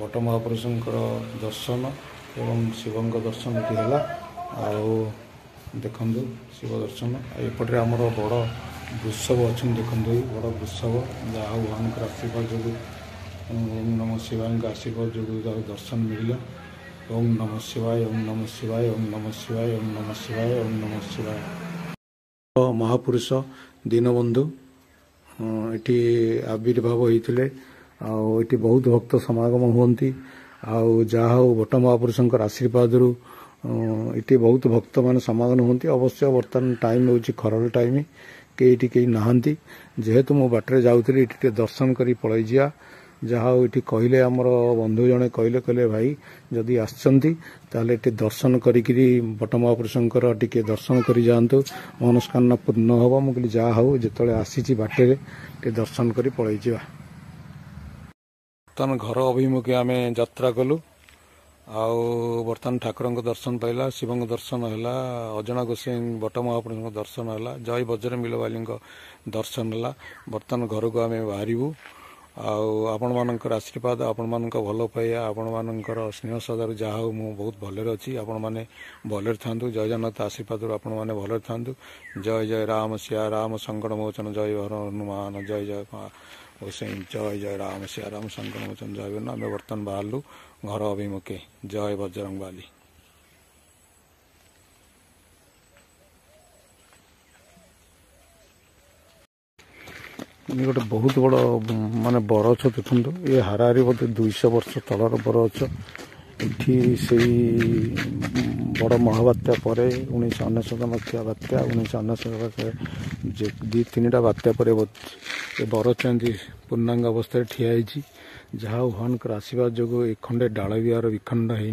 But महापुरुषंकर दर्शन एवं शिवंक दर्शन ये है देखु शिव दर्शन एपटे आमर बड़ वृषभ अच्छा देखु बड़ वृषभ जहाँ भगवान आशीर्वाद जो ओम नम शिवाय आशीर्वाद जो दर्शन मिलला। ओम नम शिवाय ओम नम शिवाय ओम नम शिवाय ओम नम शिवाय ओम नम शिवाय। महापुरुष दीनबंधु ये आविर्भाव होते आठी बहुत भक्त समागम हुंती जहा बट महापुरुषंकर आशीर्वाद ये बहुत भक्त मान समागम होती। अवश्य बर्तमान टाइम हूँ खरार टाइम कई नहांती जेहेतु मो बाटर जाऊँगी ये दर्शन कर पलि जा जहाँ ये कहले आमर बंधु जड़े कहले कहले भाई जदि आसचंती ताले ये दर्शन करी बट महापुरुषंकर टिके दर्शन कर जातु मनस्कामना पूर्ण हम मुझे जहाँ हूँ जो आसी बाटे ये दर्शन कर पलि जा। बर्तमान घर अभिमुखे आम यात्रा कलु बर्तमान ठाकुर दर्शन पाइला शिव दर्शन है अजना गोसाई बट महापुरुष दर्शन है जय बजरंग मिलवाली दर्शन है। बर्तमान घर को आम बाहरबू आपण मानकर आशीर्वाद आपण मान भल पाइबा आपण मानकर स्नेह सदार जहाँ हो मु बहुत भलरे अच्छी आपण मैंने भलरे था जय जगन्नाथ आशीर्वाद आपण मैंने भलरे था। जय जय राम सिया राम संकट मोचन जय हनुमान जय जय गोसाई जय जय राम सिया राम संकट मोचन जय आम बर्तमान बाहरलु घर अभिमुखे जय बजरंग बाली। गोटे बहुत बड़ माने बरछ देखु ये हाराहारी बोधे 200 वर्ष तलर बरछ ये बड़ महाबात्या पर 1999 मसीहा बात्या 1999 दी तीन बात्या पर ये बरछ पूर्णांग अवस्था ठिया जहाँ भगवान आशीर्वाद जो एक खंडे डाल भी यार विखंड है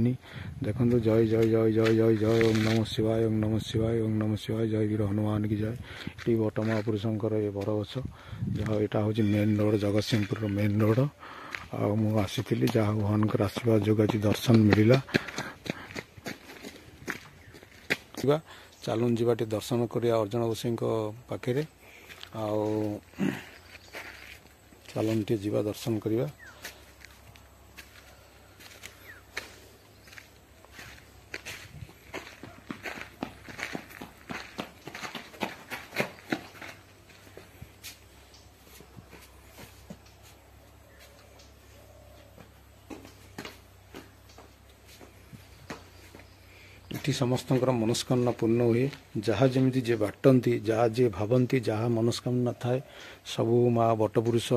देखो जय जय जय जय जय जय ओम नम शिवाय ओम नम शिवाय ओम नम शिवाय जय वीर हनुमान की जय। ये बट महापुरुषंकर ये बरगछ जहाँ यहाँ हूँ main road Jagatsinghpur main road आसी जहाँ भगवान आशीर्वाद जो आज दर्शन मिलला चलुन जी दर्शन करिया अर्जुन गोसाई पाखे चलुन टे जीवा दर्शन करिया। इटी समस्त मनस्कामना पूर्ण हुए जहाँ जमी जे बाटती जहाँ जे भावती जहाँ मनस्कामना थाए सबू माँ बटपुरुष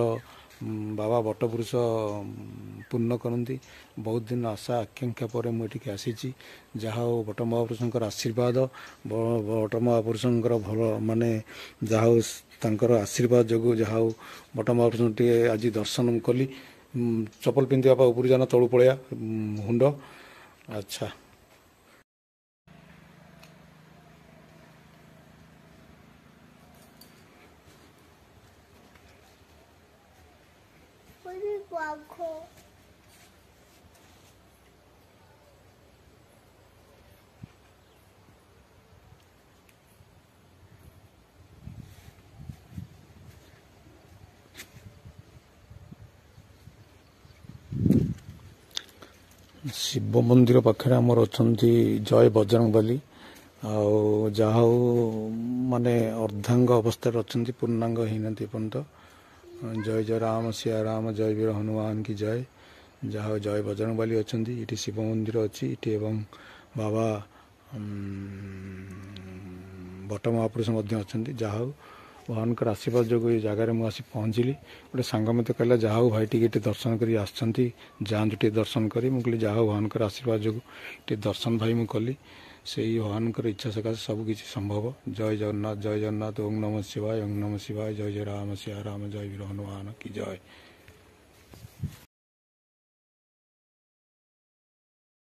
बाबा बटपुरुष पूर्ण करती। बहुत दिन आशा आकांक्षा पर मुझे आसी जहाँ बट महापुरुषंकर आशीर्वाद बट महापुरुषंकर भल माने जहाँ तांकर आशीर्वाद जो जहाँ बट महापुरुष टे आज दर्शन कली चपल पिंधा ऊपर जाना तलू पलैया हुंड अच्छा शिव मंदिर पाखे आमर अच्छा जय बजरंग बाली जहाँ माने अर्धांग अवस्था अच्छा पूर्णांग होना पर्यंत जय जय राम सिया राम जय वीर हनुमान की जय। जहाँ जय बजरंग बाली अच्छा ये शिव मंदिर अच्छी ये बाबा बट महापुरुष अच्छा जहाँ भगवान आशीर्वाद जो ये जगार मुझे पहुँचली गोटे सांग मत कहला जहाँ भाई टे दर्शन कर जातु टे दर्शन करी मुझे जहाँ भगवान आशीर्वाद जो टे दर्शन भाई मुझे कली से भगवान इच्छा सकाशे सबकि संभव। जय जगन्नाथ ओम नम शिवाय ओम नम शिवाय जय जय राम सिया राम जय वीर हनुमान की जय।